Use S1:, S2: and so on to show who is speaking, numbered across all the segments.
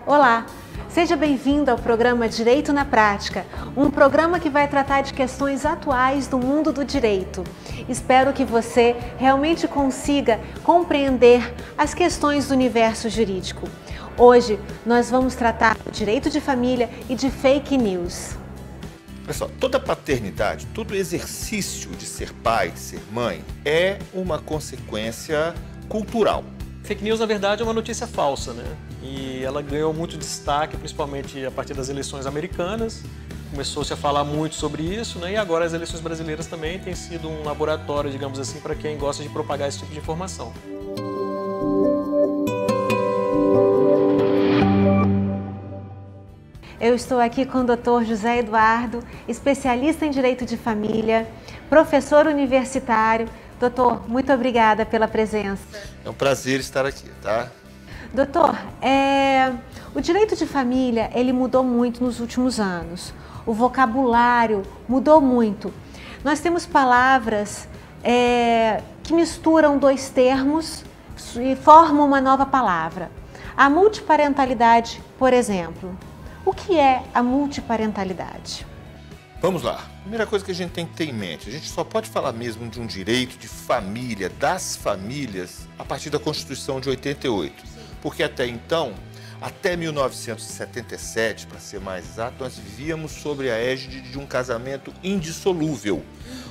S1: Olá, seja bem-vindo ao programa Direito na Prática, um programa que vai tratar de questões atuais do mundo do direito. Espero que você realmente consiga compreender as questões do universo jurídico. Hoje nós vamos tratar do direito de família e de fake news.
S2: Pessoal, toda paternidade, todo exercício de ser pai, de ser mãe, é uma consequência cultural.
S3: Fake news, na verdade, é uma notícia falsa, né? E ela ganhou muito destaque, principalmente a partir das eleições americanas. Começou-se a falar muito sobre isso, né? E agora as eleições brasileiras também têm sido um laboratório, digamos assim, para quem gosta de propagar esse tipo de informação.
S1: Eu estou aqui com o Dr. José Eduardo, especialista em Direito de Família, professor universitário. Doutor, muito obrigada pela presença.
S2: É um prazer estar aqui, tá?
S1: Doutor, o direito de família, ele mudou muito nos últimos anos. O vocabulário mudou muito. Nós temos palavras que misturam dois termos e formam uma nova palavra. A multiparentalidade, por exemplo. O que é a multiparentalidade?
S2: Vamos lá. Primeira coisa que a gente tem que ter em mente, a gente só pode falar mesmo de um direito de família, das famílias, a partir da Constituição de 88. Porque até então, até 1977, para ser mais exato, nós vivíamos sobre a égide de um casamento indissolúvel,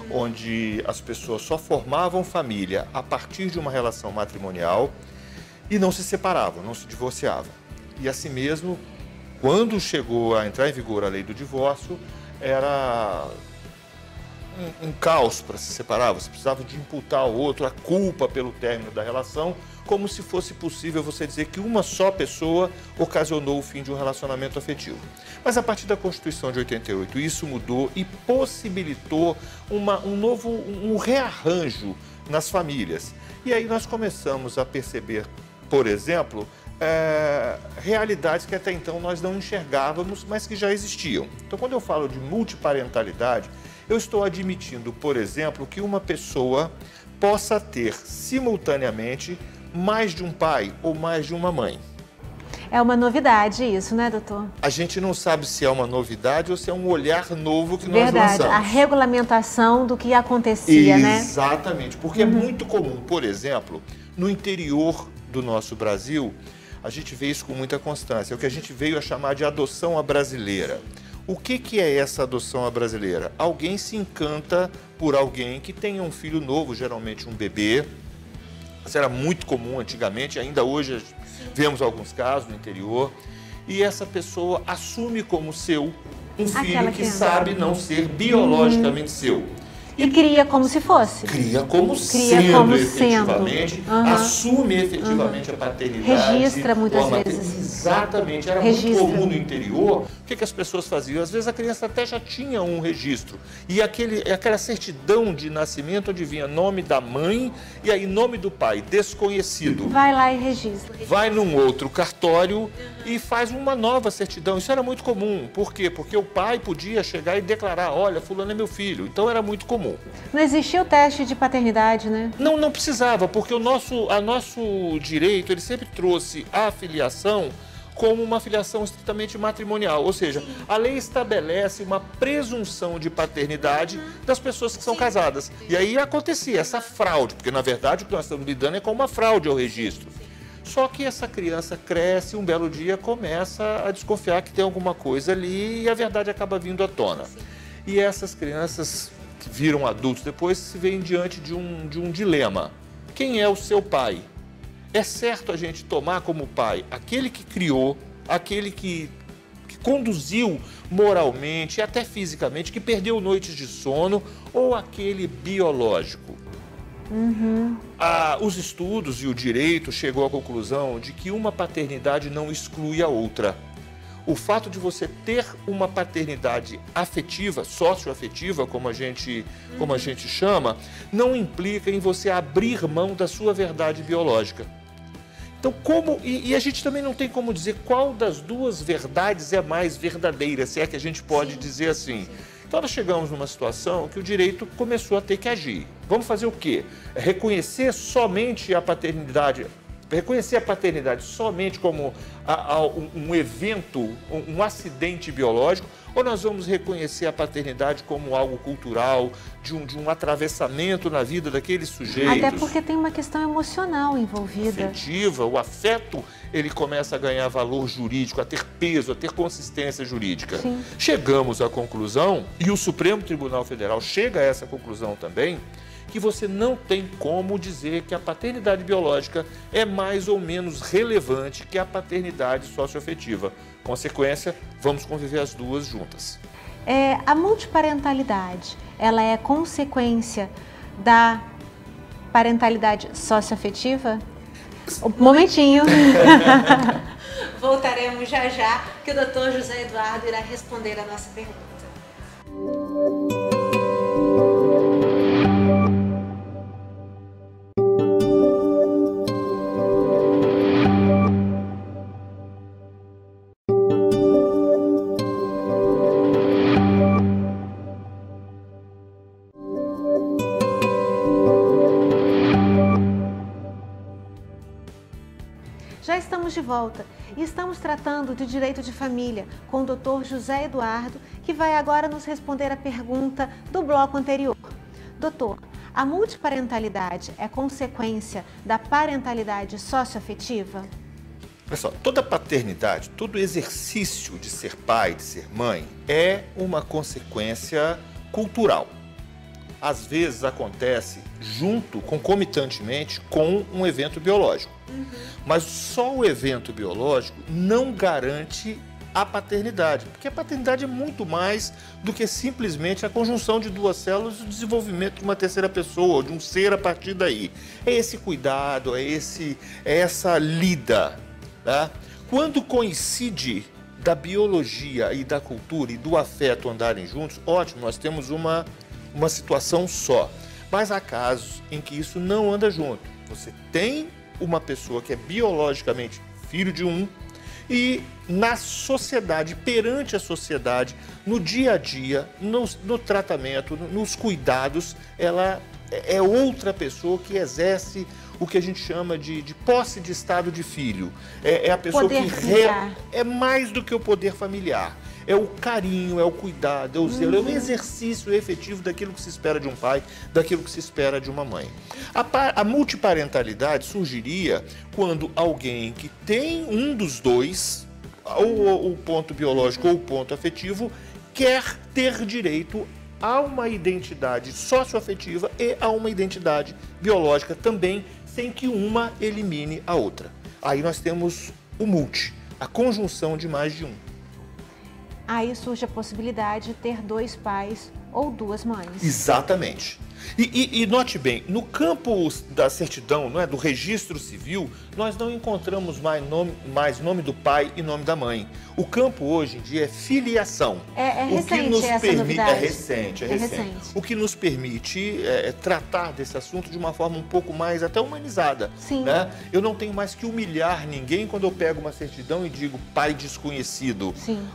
S2: onde as pessoas só formavam família a partir de uma relação matrimonial e não se separavam, não se divorciavam. E assim mesmo, quando chegou a entrar em vigor a lei do divórcio, era um caos para se separar. Você precisava de imputar ao outro a culpa pelo término da relação, como se fosse possível você dizer que uma só pessoa ocasionou o fim de um relacionamento afetivo. Mas a partir da Constituição de 88, isso mudou e possibilitou um rearranjo nas famílias. E aí nós começamos a perceber, por exemplo, realidades que até então nós não enxergávamos, mas que já existiam. Então, quando eu falo de multiparentalidade, eu estou admitindo, por exemplo, que uma pessoa possa ter simultaneamente mais de um pai ou mais de uma mãe.
S1: É uma novidade isso, né, doutor?
S2: A gente não sabe se é uma novidade ou se é um olhar novo que nós lançamos.
S1: Verdade, a regulamentação do que acontecia, né?
S2: Exatamente, porque é muito comum, por exemplo, no interior do nosso Brasil, a gente vê isso com muita constância, é o que a gente veio a chamar de adoção à brasileira. O que é essa adoção à brasileira? Alguém se encanta por alguém que tenha um filho novo, geralmente um bebê. Isso era muito comum antigamente, ainda hoje vemos alguns casos no interior. E essa pessoa assume como seu um filho que sabe não ser biologicamente seu.
S1: E cria como se fosse.
S2: Cria como sendo, efetivamente, assume efetivamente a paternidade.
S1: Registra muitas vezes.
S2: Exatamente, era muito comum no interior. O que as pessoas faziam? Às vezes a criança até já tinha um registro. E aquela certidão de nascimento onde vinha nome da mãe e aí nome do pai, desconhecido.
S1: Vai lá e registra.
S2: Vai num outro cartório e faz uma nova certidão. Isso era muito comum. Por quê? Porque o pai podia chegar e declarar, olha, fulano é meu filho. Então era muito comum.
S1: Não existia o teste de paternidade, né?
S2: Não precisava, porque o nosso direito, ele sempre trouxe a filiação como uma filiação estritamente matrimonial, ou seja, a lei estabelece uma presunção de paternidade das pessoas que são casadas. E aí acontecia essa fraude, porque na verdade o que nós estamos lidando é com uma fraude ao registro. Só que essa criança cresce, um belo dia começa a desconfiar que tem alguma coisa ali e a verdade acaba vindo à tona. E essas crianças que viram adultos depois se veem diante de um dilema. Quem é o seu pai? É certo a gente tomar como pai aquele que criou, aquele que conduziu moralmente e até fisicamente, que perdeu noites de sono, ou aquele biológico? Os estudos e o direito chegou à conclusão de que uma paternidade não exclui a outra. O fato de você ter uma paternidade afetiva, socioafetiva, como a gente chama, não implica em você abrir mão da sua verdade biológica. Então, e a gente também não tem como dizer qual das duas verdades é mais verdadeira, se é que a gente pode dizer assim. Então, nós chegamos numa situação que o direito começou a ter que agir. Vamos fazer o quê? Reconhecer somente a paternidade reconhecer a paternidade somente como um evento, um acidente biológico, ou nós vamos reconhecer a paternidade como algo cultural, de um atravessamento na vida daqueles sujeitos?
S1: Até porque tem uma questão emocional envolvida.
S2: Afetiva, o afeto, ele começa a ganhar valor jurídico, a ter peso, a ter consistência jurídica.
S1: Sim.
S2: Chegamos à conclusão, e o Supremo Tribunal Federal chega a essa conclusão também, que você não tem como dizer que a paternidade biológica é mais ou menos relevante que a paternidade socioafetiva. Consequência, vamos conviver as duas juntas.
S1: A multiparentalidade, ela é consequência da parentalidade socioafetiva? Um momentinho. Voltaremos já já, que o Dr. José Eduardo irá responder a nossa pergunta. Já estamos de volta e estamos tratando de direito de família com o Dr. José Eduardo, que vai agora nos responder a pergunta do bloco anterior. Doutor, a multiparentalidade é consequência da parentalidade socioafetiva?
S2: Pessoal, toda paternidade, todo exercício de ser pai, de ser mãe, é uma consequência cultural. Às vezes acontece junto, concomitantemente, com um evento biológico. Mas só o evento biológico não garante a paternidade, porque a paternidade é muito mais do que simplesmente a conjunção de duas células e o desenvolvimento de uma terceira pessoa, ou de um ser a partir daí. É esse cuidado, é essa lida. Tá? Quando coincide da biologia e da cultura e do afeto andarem juntos, ótimo, nós temos uma situação só. Mas há casos em que isso não anda junto. Você tem uma pessoa que é biologicamente filho de um e na sociedade, perante a sociedade, no dia a dia, no tratamento, nos cuidados, ela é outra pessoa que exerce o que a gente chama de posse de estado de filho. É a pessoa
S1: poder
S2: que é mais do que o poder familiar. É o carinho, é o cuidado, é o zelo, é o exercício efetivo daquilo que se espera de um pai, daquilo que se espera de uma mãe. A multiparentalidade surgiria quando alguém que tem um dos dois, ou o ponto biológico ou o ponto afetivo, quer ter direito a uma identidade socioafetiva e a uma identidade biológica também, sem que uma elimine a outra. Aí nós temos o multi, a conjunção de mais de um.
S1: Aí surge a possibilidade de ter dois pais ou duas mães.
S2: Exatamente. E note bem, no campo da certidão, não é, do registro civil, nós não encontramos mais nome do pai e nome da mãe. O campo hoje em dia é filiação.
S1: É recente essa novidade.
S2: É recente. O que nos permite tratar desse assunto de uma forma um pouco mais até humanizada.
S1: Sim.
S2: Né? Eu não tenho mais que humilhar ninguém quando eu pego uma certidão e digo pai desconhecido.
S1: Sim.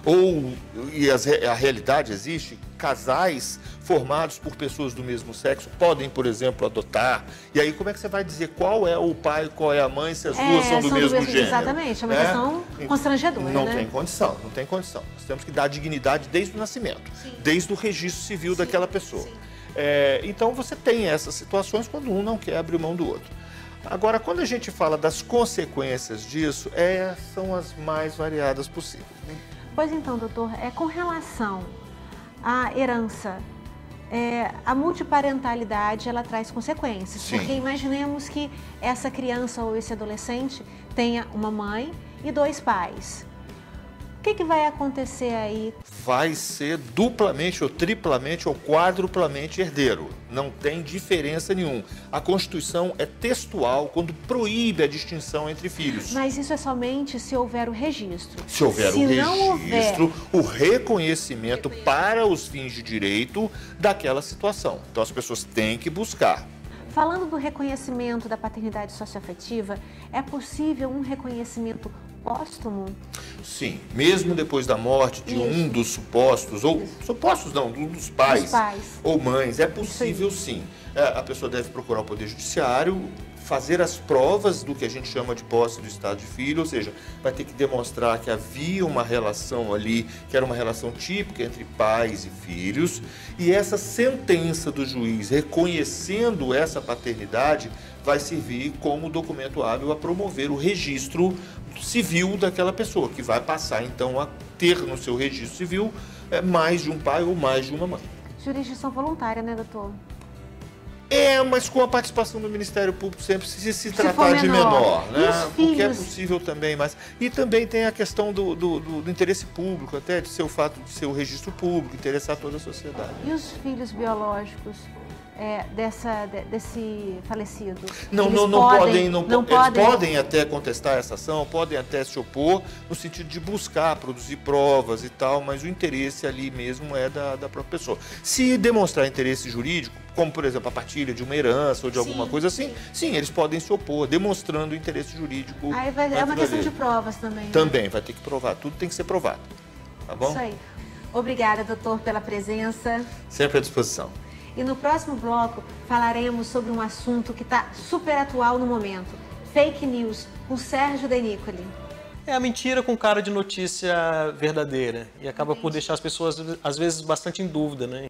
S2: A realidade existe, casais formados por pessoas do mesmo sexo podem, por exemplo, adotar. E aí como é que você vai dizer qual é o pai, qual é a mãe, se as duas são do mesmo gênero?
S1: Exatamente, é uma questão constrangedora.
S2: Não tem condição. Nós temos que dar dignidade desde o nascimento, desde o registro civil daquela pessoa. Então você tem essas situações quando um não quer abrir mão do outro. Agora, quando a gente fala das consequências disso, são as mais variadas possíveis.
S1: Pois então, doutor, com relação à herança, a multiparentalidade ela traz consequências.
S2: Sim.
S1: Porque imaginemos que essa criança ou esse adolescente tenha uma mãe e dois pais. O que vai acontecer aí?
S2: Vai ser duplamente ou triplamente ou quadruplamente herdeiro. Não tem diferença nenhuma. A Constituição é textual quando proíbe a distinção entre filhos.
S1: Mas isso é somente se houver o registro.
S2: Se houver o
S1: não
S2: registro, o reconhecimento para os fins de direito daquela situação. Então as pessoas têm que buscar.
S1: Falando do reconhecimento da paternidade socioafetiva, é possível um reconhecimento póstumo?
S2: sim. Mesmo depois da morte de um dos supostos, ou supostos não, um dos pais ou mães, é possível sim. A pessoa deve procurar o Poder Judiciário, fazer as provas do que a gente chama de posse do estado de filho, ou seja, vai ter que demonstrar que havia uma relação ali, que era uma relação típica entre pais e filhos, e essa sentença do juiz reconhecendo essa paternidade vai servir como documento hábil a promover o registro civil daquela pessoa, que vai passar então a ter no seu registro civil mais de um pai ou mais de uma mãe.
S1: Jurisdição voluntária, né, doutor?
S2: Mas com a participação do Ministério Público sempre se tratar de menor, né? Porque é possível também, mas... E também tem a questão do interesse público, até de ser o fato de ser o registro público, interessar toda a sociedade.
S1: E os filhos biológicos desse falecido?
S2: Não podem até contestar essa ação, podem até se opor, no sentido de buscar, produzir provas e tal, mas o interesse ali mesmo é da própria pessoa. Se demonstrar interesse jurídico, como, por exemplo, a partilha de uma herança ou de alguma coisa assim, sim, eles podem se opor, demonstrando o interesse jurídico.
S1: É uma questão de provas também, né?
S2: Também, vai ter que provar, tudo tem que ser provado, tá bom?
S1: Isso aí. Obrigada, doutor, pela presença.
S2: Sempre à disposição.
S1: E no próximo bloco falaremos sobre um assunto que está super atual no momento, fake news, com Sérgio Denicoli.
S3: É a mentira com cara de notícia verdadeira e acaba por deixar as pessoas, às vezes, bastante em dúvida, né?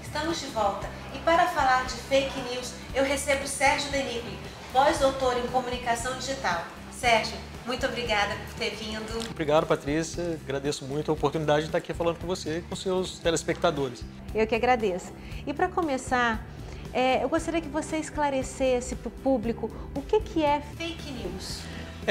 S1: Estamos de volta e para falar de fake news eu recebo Sérgio Denicoli, pós-doutor em comunicação digital. Sérgio, muito obrigada por ter vindo.
S3: Obrigado, Patrícia. Agradeço muito a oportunidade de estar aqui falando com você e com seus telespectadores.
S1: Eu que agradeço. E para começar, eu gostaria que você esclarecesse para o público o que é fake news.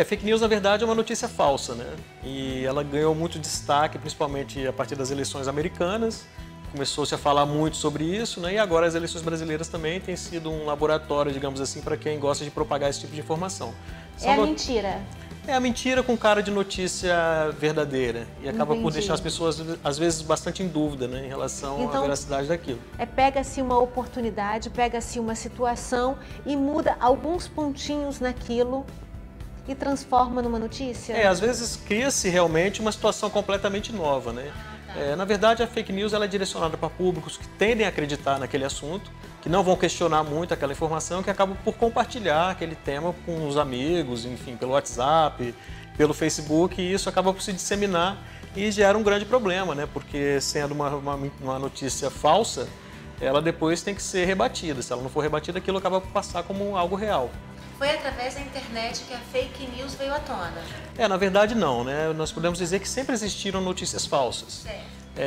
S3: Fake news, na verdade, é uma notícia falsa, né? E ela ganhou muito destaque, principalmente a partir das eleições americanas. Começou-se a falar muito sobre isso, né? E agora as eleições brasileiras também têm sido um laboratório, digamos assim, para quem gosta de propagar esse tipo de informação.
S1: Mentira.
S3: É a mentira com cara de notícia verdadeira e acaba por deixar as pessoas, às vezes, bastante em dúvida, né, em relação à veracidade daquilo.
S1: Pega-se uma oportunidade, pega-se uma situação e muda alguns pontinhos naquilo e transforma numa notícia?
S3: Às vezes cria-se realmente uma situação completamente nova, né? Na verdade, a fake news ela é direcionada para públicos que tendem a acreditar naquele assunto, que não vão questionar muito aquela informação, que acabam por compartilhar aquele tema com os amigos, enfim, pelo WhatsApp, pelo Facebook, e isso acaba por se disseminar e gera um grande problema, né? Porque sendo uma notícia falsa, ela depois tem que ser rebatida. Se ela não for rebatida, aquilo acaba por passar como algo real.
S1: Foi através da internet que a fake news veio à tona?
S3: Na verdade não, né? Nós podemos dizer que sempre existiram notícias falsas.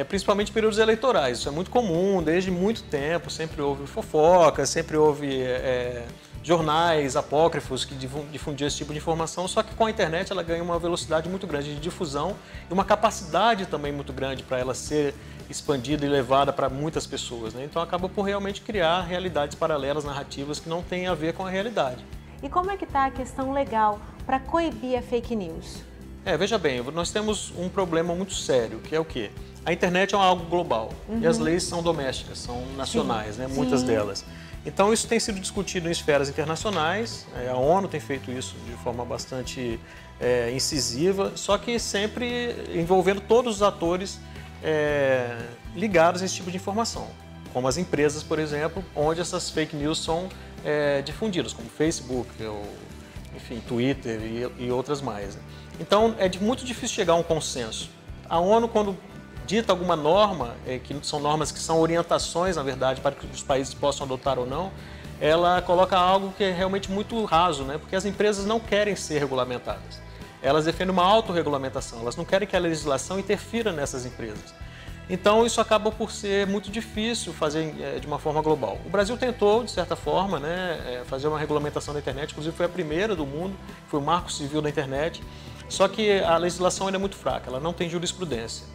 S3: Principalmente em períodos eleitorais. Isso é muito comum, desde muito tempo, sempre houve fofoca, sempre houve jornais apócrifos que difundiam esse tipo de informação, só que com a internet ela ganha uma velocidade muito grande de difusão e uma capacidade também muito grande para ela ser expandida e levada para muitas pessoas, né? Então acaba por realmente criar realidades paralelas, narrativas que não têm a ver com a realidade.
S1: E como é que está a questão legal para coibir a fake news?
S3: Veja bem, nós temos um problema muito sério, que é o quê? A internet é algo global e as leis são domésticas, são nacionais, né? Muitas delas. Então isso tem sido discutido em esferas internacionais, a ONU tem feito isso de forma bastante incisiva, só que sempre envolvendo todos os atores ligados a esse tipo de informação, como as empresas, por exemplo, onde essas fake news são difundidas, como Facebook, ou, enfim, Twitter e outras mais, né? Então é muito difícil chegar a um consenso. A ONU, quando dita alguma norma, que são normas que são orientações, na verdade, para que os países possam adotar ou não, ela coloca algo que é realmente muito raso, né? Porque as empresas não querem ser regulamentadas. Elas defendem uma autorregulamentação, elas não querem que a legislação interfira nessas empresas. Então isso acaba por ser muito difícil fazer de uma forma global. O Brasil tentou, de certa forma, né, fazer uma regulamentação da internet, inclusive foi a primeira do mundo, foi o Marco Civil da internet, só que a legislação ainda é muito fraca, ela não tem jurisprudência.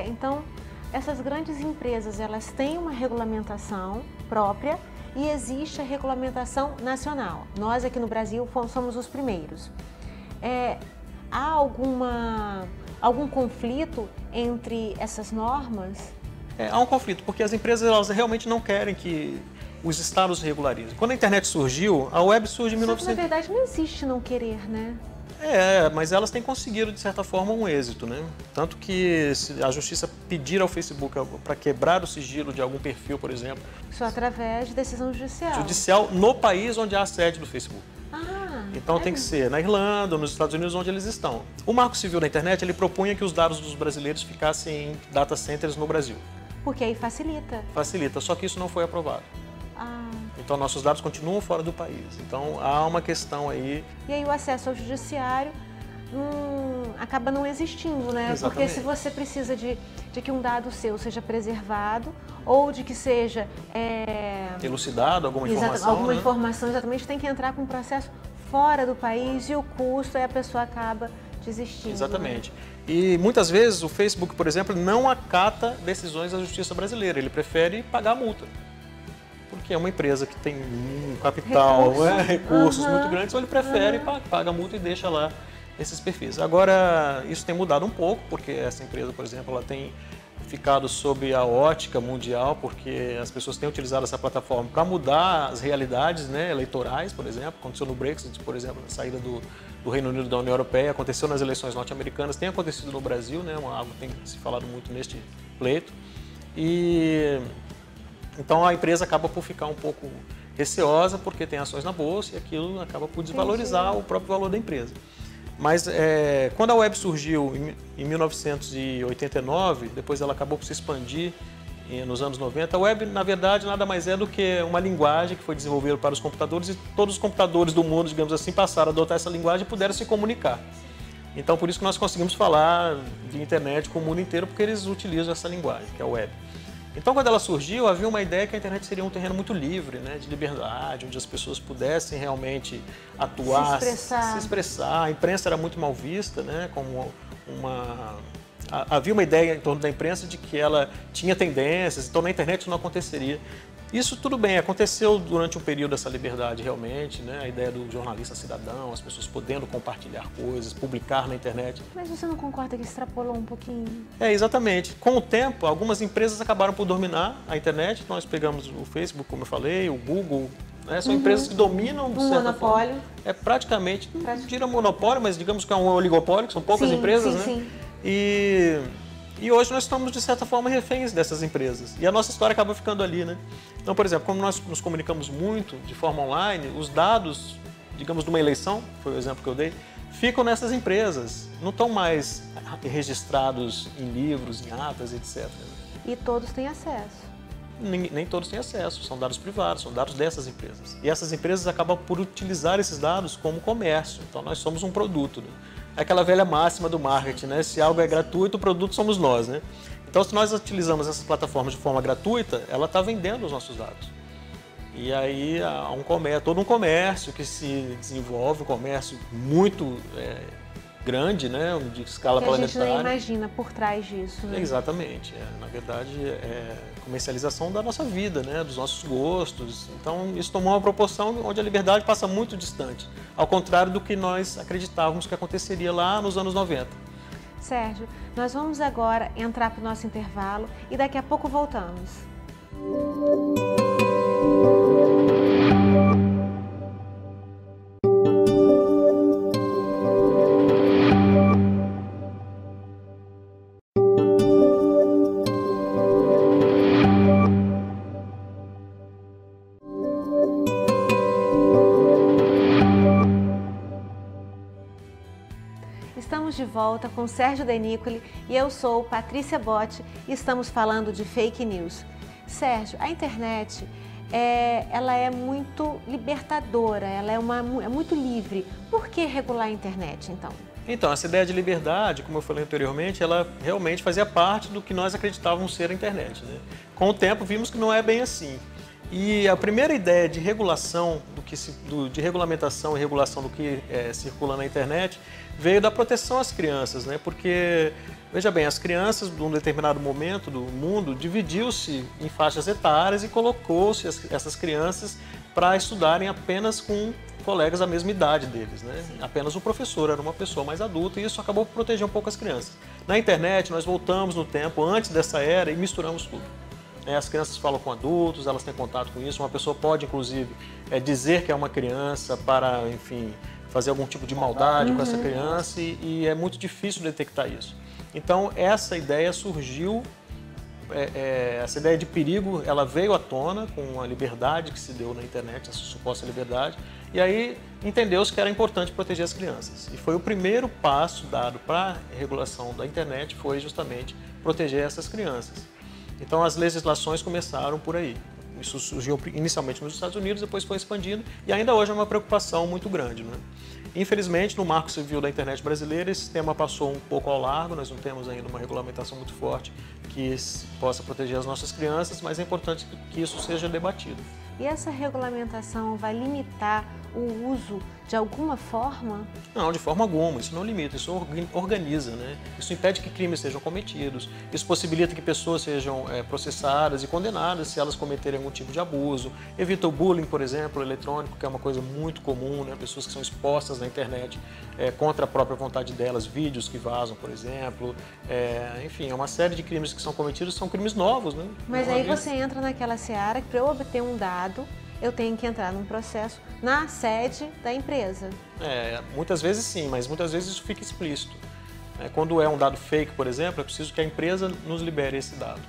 S1: Então, essas grandes empresas, elas têm uma regulamentação, própria e existe a regulamentação nacional. Nós aqui no Brasil somos os primeiros. Há algum conflito entre essas normas?
S3: Há um conflito, porque as empresas elas realmente não querem que os estados regularizem. Quando a internet surgiu, a web surge em 1900.
S1: Só que, na verdade, não existe não querer, né?
S3: Mas elas têm conseguido, de certa forma, um êxito, né? Tanto que se a justiça pedir ao Facebook para quebrar o sigilo de algum perfil, por exemplo...
S1: Isso através de decisão judicial.
S3: Judicial no país onde há a sede do Facebook. Então tem que
S1: mesmo?
S3: ser na Irlanda ou nos Estados Unidos, onde eles estão. O Marco Civil da Internet, ele propunha que os dados dos brasileiros ficassem em data centers no Brasil.
S1: Porque aí facilita.
S3: Facilita, só que isso não foi aprovado. Então nossos dados continuam fora do país. Então há uma questão aí...
S1: E aí o acesso ao judiciário acaba não existindo, né?
S3: Exatamente.
S1: Porque se você precisa de que um dado seu seja preservado ou de que seja...
S3: elucidado alguma informação,
S1: alguma
S3: né?
S1: informação, exatamente, tem que entrar com um processo fora do país e o custo, aí a pessoa acaba desistindo.
S3: Exatamente.
S1: Né?
S3: E muitas vezes o Facebook, por exemplo, não acata decisões da justiça brasileira. Ele prefere pagar a multa. Porque é uma empresa que tem um capital, recursos muito grandes, então ele prefere paga a multa e deixa lá esses perfis. Agora, isso tem mudado um pouco, porque essa empresa, por exemplo, ela tem ficado sob a ótica mundial, porque as pessoas têm utilizado essa plataforma para mudar as realidades, né, eleitorais, por exemplo. Aconteceu no Brexit, por exemplo, na saída do Reino Unido da União Europeia, aconteceu nas eleições norte-americanas, tem acontecido no Brasil, né, algo que tem se falado muito neste pleito. Então a empresa acaba por ficar um pouco receosa, porque tem ações na bolsa e aquilo acaba por desvalorizar o próprio valor da empresa. Mas quando a web surgiu em 1989, depois ela acabou por se expandir nos anos 90, a web, na verdade, nada mais é do que uma linguagem que foi desenvolvida para os computadores e todos os computadores do mundo, digamos assim, passaram a adotar essa linguagem e puderam se comunicar. Então, por isso que nós conseguimos falar de internet com o mundo inteiro, porque eles utilizam essa linguagem, que é a web. Então, quando ela surgiu, havia uma ideia que a internet seria um terreno muito livre, né, de liberdade, onde as pessoas pudessem realmente atuar, se expressar. A imprensa era muito mal vista, né, como havia uma ideia em torno da imprensa de que ela tinha tendências, então na internet isso não aconteceria. Isso tudo bem, aconteceu durante um período dessa liberdade realmente, né? A ideia do jornalista cidadão, as pessoas podendo compartilhar coisas, publicar na internet.
S1: Mas você não concorda que extrapolou um pouquinho?
S3: Exatamente. Com o tempo, algumas empresas acabaram por dominar a internet. Nós pegamos o Facebook, como eu falei, o Google, né? São empresas que dominam, de certa
S1: monopólio.
S3: forma. Praticamente, não diria monopólio, mas digamos que é um oligopólio, que são poucas empresas, né?
S1: Sim.
S3: E hoje nós estamos, de certa forma, reféns dessas empresas. E a nossa história acaba ficando ali, né? Então, por exemplo, como nós nos comunicamos muito de forma online, os dados, digamos, de uma eleição, foi o exemplo que eu dei, ficam nessas empresas. Não estão mais registrados em livros, em atas, etc.
S1: E todos têm acesso.
S3: Nem todos têm acesso, são dados privados, são dados dessas empresas. E essas empresas acabam por utilizar esses dados como comércio. Então, nós somos um produto, né? É aquela velha máxima do marketing, né? Se algo é gratuito, o produto somos nós, né? Então, se nós utilizamos essas plataformas de forma gratuita, ela está vendendo os nossos dados. E aí há todo um comércio que se desenvolve, um comércio muito grande, né? De escala planetária.
S1: Que a gente nem imagina por trás disso, né?
S3: Exatamente. Na verdade, é comercialização da nossa vida, né? Dos nossos gostos. Então, isso tomou uma proporção onde a liberdade passa muito distante, ao contrário do que nós acreditávamos que aconteceria lá nos anos 90.
S1: Sérgio, nós vamos agora entrar para o nosso intervalo e daqui a pouco voltamos. Estamos de volta com Sérgio Denícoli e eu sou Patrícia Botti e estamos falando de fake news. Sérgio, a internet ela é muito libertadora, ela é muito livre. Por que regular a internet, então?
S3: Então, essa ideia de liberdade, como eu falei anteriormente, ela realmente fazia parte do que nós acreditávamos ser a internet, né? Com o tempo, vimos que não é bem assim. E a primeira ideia de regulação, de regulamentação e regulação do que circula na internet, veio da proteção às crianças, né? Porque Veja bem, as crianças, de um determinado momento do mundo, dividiu-se em faixas etárias e colocou-se essas crianças para estudarem apenas com colegas da mesma idade deles, né? Apenas o professor era uma pessoa mais adulta e isso acabou por proteger um pouco as crianças. Na internet, nós voltamos no tempo, antes dessa era, e misturamos tudo. As crianças falam com adultos, elas têm contato com isso. Uma pessoa pode, inclusive, dizer que é uma criança para, enfim, fazer algum tipo de maldade com essa criança e é muito difícil detectar isso. Então, essa ideia surgiu, essa ideia de perigo, ela veio à tona com a liberdade que se deu na internet, essa suposta liberdade, e aí entendeu-se que era importante proteger as crianças. E foi o primeiro passo dado para a regulação da internet, foi justamente proteger essas crianças. Então, as legislações começaram por aí. Isso surgiu inicialmente nos Estados Unidos, depois foi expandindo e ainda hoje é uma preocupação muito grande, né? Infelizmente, no Marco Civil da Internet brasileira, esse tema passou um pouco ao largo, nós não temos ainda uma regulamentação muito forte que possa proteger as nossas crianças, mas é importante que isso seja debatido.
S1: E essa regulamentação vai limitar o uso de alguma forma?
S3: Não, de forma alguma. Isso não limita, isso organiza, né? Isso impede que crimes sejam cometidos, isso possibilita que pessoas sejam processadas e condenadas se elas cometerem algum tipo de abuso, evita o bullying, por exemplo, eletrônico, que é uma coisa muito comum, né? Pessoas que são expostas na internet contra a própria vontade delas, vídeos que vazam, por exemplo, enfim, é uma série de crimes que são cometidos, são crimes novos, né?
S1: Mas aí você entra naquela seara que para eu obter um dado, eu tenho que entrar num processo na sede da empresa.
S3: Muitas vezes sim, mas muitas vezes isso fica explícito. Quando é um dado fake, por exemplo, é preciso que a empresa nos libere esse dado,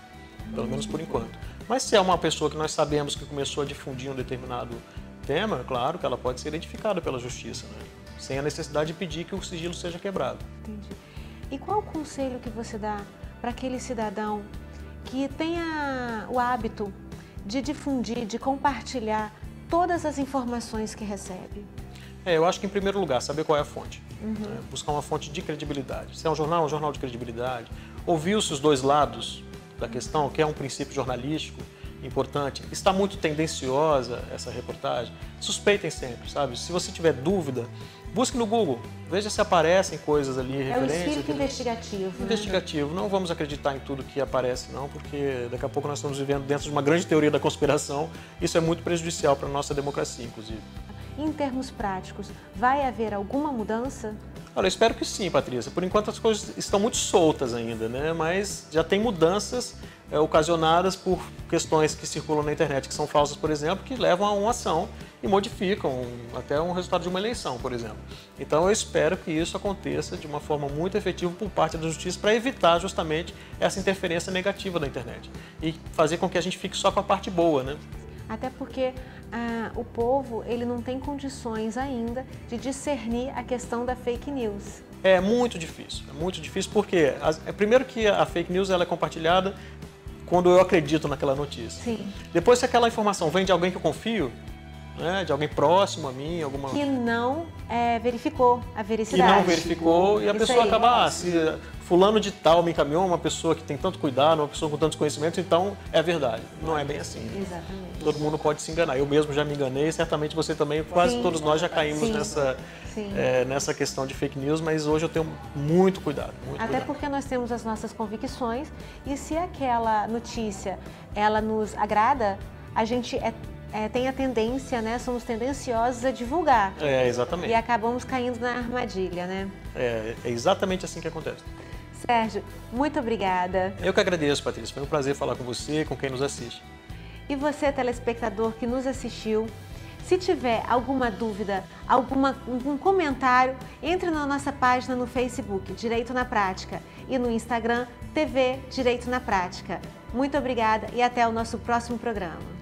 S3: pelo menos por enquanto. Mas se é uma pessoa que nós sabemos que começou a difundir um determinado tema, claro que ela pode ser identificada pela justiça, né? Sem a necessidade de pedir que o sigilo seja quebrado.
S1: Entendi. E qual o conselho que você dá para aquele cidadão que tenha o hábito de difundir, de compartilhar todas as informações que recebe?
S3: Eu acho que, em primeiro lugar, saber qual é a fonte. Né? Buscar uma fonte de credibilidade. Se é um jornal de credibilidade. Ouvir-se os dois lados da questão, que é um princípio jornalístico importante. Está muito tendenciosa essa reportagem? Suspeitem sempre, sabe? Se você tiver dúvida, busque no Google. Veja se aparecem coisas ali referentes.
S1: É o espírito investigativo.
S3: Investigativo. Né? Não vamos acreditar em tudo que aparece, não, porque daqui a pouco nós estamos vivendo dentro de uma grande teoria da conspiração. Isso é muito prejudicial para a nossa democracia, inclusive.
S1: Em termos práticos, vai haver alguma mudança?
S3: Olha, eu espero que sim, Patrícia. Por enquanto as coisas estão muito soltas ainda, né? Mas já tem mudanças ocasionadas por questões que circulam na internet, que são falsas, por exemplo, que levam a uma ação e modificam até um resultado de uma eleição, por exemplo. Então eu espero que isso aconteça de uma forma muito efetiva por parte da justiça para evitar justamente essa interferência negativa da internet e fazer com que a gente fique só com a parte boa, né?
S1: Até porque o povo ele não tem condições ainda de discernir a questão da fake news.
S3: É muito difícil porque, primeiro que a fake news ela é compartilhada quando eu acredito naquela notícia.
S1: Sim.
S3: Depois, se aquela informação vem de alguém que eu confio, né, de alguém próximo a mim, alguma...
S1: Que não verificou a vericidade.
S3: Que não verificou e a pessoa acaba, se fulano de tal me encaminhou, uma pessoa que tem tanto cuidado, uma pessoa com tantos conhecimentos, então é verdade. Não é bem assim.
S1: Exatamente.
S3: Todo mundo pode se enganar. Eu mesmo já me enganei, certamente você também, quase todos nós já caímos nessa questão de fake news, mas hoje eu tenho muito cuidado.
S1: Até porque nós temos as nossas convicções e se aquela notícia ela nos agrada, a gente tem a tendência, né? Somos tendenciosos a divulgar.
S3: Exatamente.
S1: E acabamos caindo na armadilha, né?
S3: É exatamente assim que acontece.
S1: Sérgio, muito obrigada.
S3: Eu que agradeço, Patrícia. Foi um prazer falar com você e com quem nos assiste.
S1: E você, telespectador que nos assistiu, se tiver alguma dúvida, algum comentário, entre na nossa página no Facebook, Direito na Prática, e no Instagram, TV Direito na Prática. Muito obrigada e até o nosso próximo programa.